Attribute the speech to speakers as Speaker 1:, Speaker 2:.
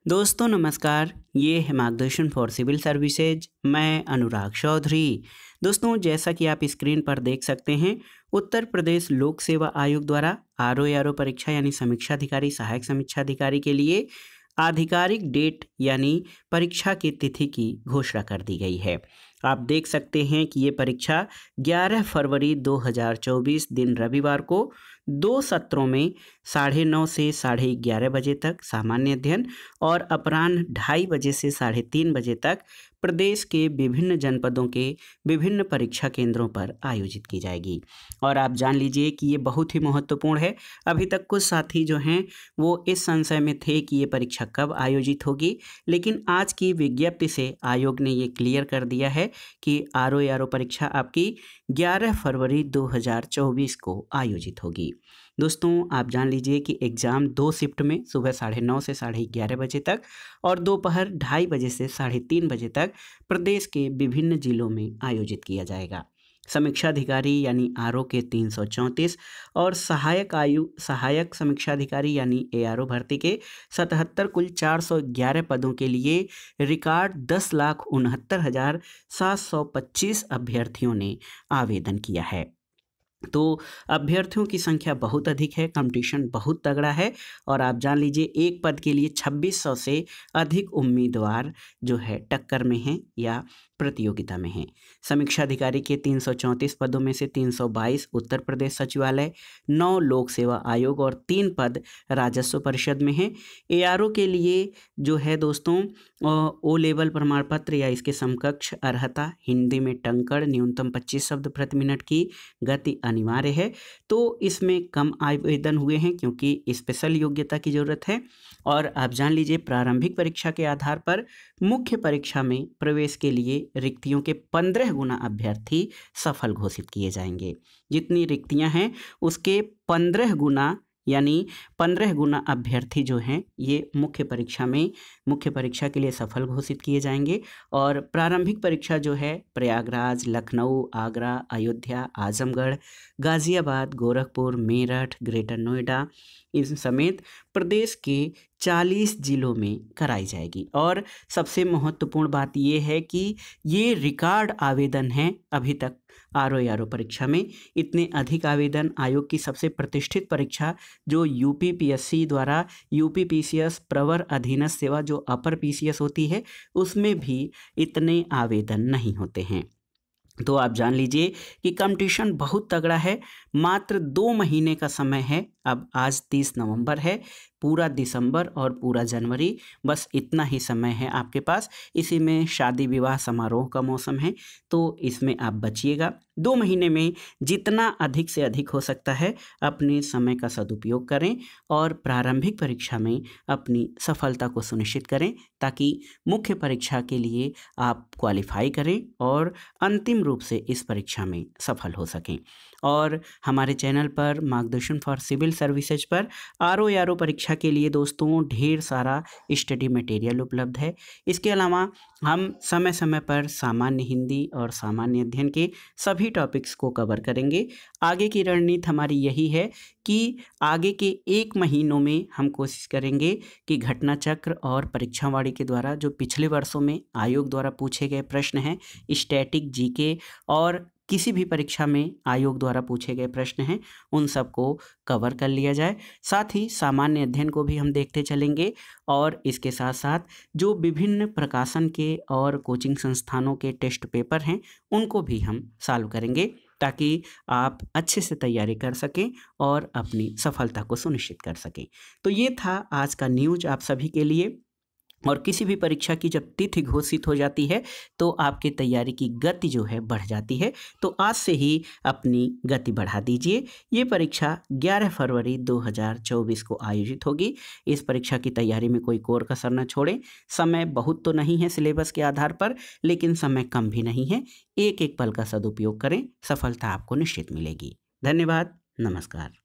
Speaker 1: दोस्तों नमस्कार, ये है मार्गदर्शन फॉर सिविल सर्विसेज। मैं अनुराग चौधरी। दोस्तों जैसा कि आप स्क्रीन पर देख सकते हैं, उत्तर प्रदेश लोक सेवा आयोग द्वारा आरओ परीक्षा यानी समीक्षा अधिकारी, सहायक समीक्षा अधिकारी के लिए आधिकारिक डेट यानी परीक्षा की तिथि की घोषणा कर दी गई है। आप देख सकते हैं कि ये परीक्षा 11 फरवरी 2024 दिन रविवार को 2 सत्रों में 9:30 से 11:30 बजे तक सामान्य अध्ययन और अपराह्न 2:30 बजे से 3:30 बजे तक प्रदेश के विभिन्न जनपदों के विभिन्न परीक्षा केंद्रों पर आयोजित की जाएगी। और आप जान लीजिए कि ये बहुत ही महत्वपूर्ण है। अभी तक कुछ साथी जो हैं वो इस संशय में थे कि ये परीक्षा कब आयोजित होगी, लेकिन आज की विज्ञप्ति से आयोग ने ये क्लियर कर दिया है कि आरओ परीक्षा आपकी 11 फरवरी 2024 को आयोजित होगी। दोस्तों आप जान लीजिए कि एग्ज़ाम 2 शिफ्ट में सुबह 9:30 से 11:30 बजे तक और दोपहर 2:30 बजे से 3:30 बजे तक प्रदेश के विभिन्न जिलों में आयोजित किया जाएगा। समीक्षा अधिकारी यानी आरओ के 334 और सहायक समीक्षा अधिकारी यानी एआरओ भर्ती के 77 कुल 411 पदों के लिए रिकॉर्ड 10,69,725 अभ्यर्थियों ने आवेदन किया है। तो अभ्यर्थियों की संख्या बहुत अधिक है, कंपटीशन बहुत तगड़ा है और आप जान लीजिए एक पद के लिए 2600 से अधिक उम्मीदवार जो है टक्कर में हैं या प्रतियोगिता में हैं। समीक्षा अधिकारी के 334 पदों में से 322 उत्तर प्रदेश सचिवालय, 9 लोक सेवा आयोग और 3 पद राजस्व परिषद में हैं। एआरओ के लिए जो है दोस्तों ओ लेवल प्रमाण पत्र या इसके समकक्ष अर्हता, हिंदी में टंकड़, न्यूनतम 25 शब्द प्रति मिनट की गति अनिवार्य है। तो इसमें कम आवेदन हुए हैं क्योंकि स्पेशल योग्यता की ज़रूरत है। और आप जान लीजिए प्रारंभिक परीक्षा के आधार पर मुख्य परीक्षा में प्रवेश के लिए रिक्तियों के 15 गुना अभ्यर्थी सफल घोषित किए जाएंगे। जितनी रिक्तियां हैं उसके 15 गुना यानी 15 गुना अभ्यर्थी जो हैं ये मुख्य परीक्षा के लिए सफल घोषित किए जाएंगे। और प्रारंभिक परीक्षा जो है प्रयागराज, लखनऊ, आगरा, अयोध्या, आजमगढ़, गाज़ियाबाद, गोरखपुर, मेरठ, ग्रेटर नोएडा इन समेत प्रदेश के 40 जिलों में कराई जाएगी। और सबसे महत्वपूर्ण बात ये है कि ये रिकॉर्ड आवेदन हैं अभी तक आरओ परीक्षा में। इतने अधिक आवेदन आयोग की सबसे प्रतिष्ठित परीक्षा जो यूपीपीएससी द्वारा यूपीपीसीएस प्रवर अधीनस्थ सेवा जो अपर पीसीएस होती है उसमें भी इतने आवेदन नहीं होते हैं। तो आप जान लीजिए कि कंपटीशन बहुत तगड़ा है। मात्र 2 महीने का समय है। अब आज 30 नवंबर है, पूरा दिसंबर और पूरा जनवरी, बस इतना ही समय है आपके पास। इसी में शादी विवाह समारोह का मौसम है, तो इसमें आप बचिएगा। 2 महीने में जितना अधिक से अधिक हो सकता है अपने समय का सदुपयोग करें और प्रारंभिक परीक्षा में अपनी सफलता को सुनिश्चित करें ताकि मुख्य परीक्षा के लिए आप क्वालिफाई करें और अंतिम रूप से इस परीक्षा में सफल हो सकें। और हमारे चैनल पर मार्गदर्शन फॉर सिविल सर्विसेज पर आरओ परीक्षा के लिए दोस्तों ढेर सारा स्टडी मटेरियल उपलब्ध है। इसके अलावा हम समय समय पर सामान्य हिंदी और सामान्य अध्ययन के सभी टॉपिक्स को कवर करेंगे। आगे की रणनीति हमारी यही है कि आगे के 1 महीनों में हम कोशिश करेंगे कि घटना चक्र और परीक्षावाड़ी के द्वारा जो पिछले वर्षों में आयोग द्वारा पूछे गए प्रश्न हैं, स्टैटिक, जीके और किसी भी परीक्षा में आयोग द्वारा पूछे गए प्रश्न हैं, उन सबको कवर कर लिया जाए। साथ ही सामान्य अध्ययन को भी हम देखते चलेंगे और इसके साथ साथ जो विभिन्न प्रकाशन के और कोचिंग संस्थानों के टेस्ट पेपर हैं उनको भी हम सॉल्व करेंगे ताकि आप अच्छे से तैयारी कर सकें और अपनी सफलता को सुनिश्चित कर सकें। तो ये था आज का न्यूज़ आप सभी के लिए। और किसी भी परीक्षा की जब तिथि घोषित हो जाती है तो आपकी तैयारी की गति जो है बढ़ जाती है। तो आज से ही अपनी गति बढ़ा दीजिए। ये परीक्षा 11 फरवरी 2024 को आयोजित होगी। इस परीक्षा की तैयारी में कोई कोर कसर न छोड़ें। समय बहुत तो नहीं है सिलेबस के आधार पर, लेकिन समय कम भी नहीं है। एक एक पल का सदुपयोग करें, सफलता आपको निश्चित मिलेगी। धन्यवाद, नमस्कार।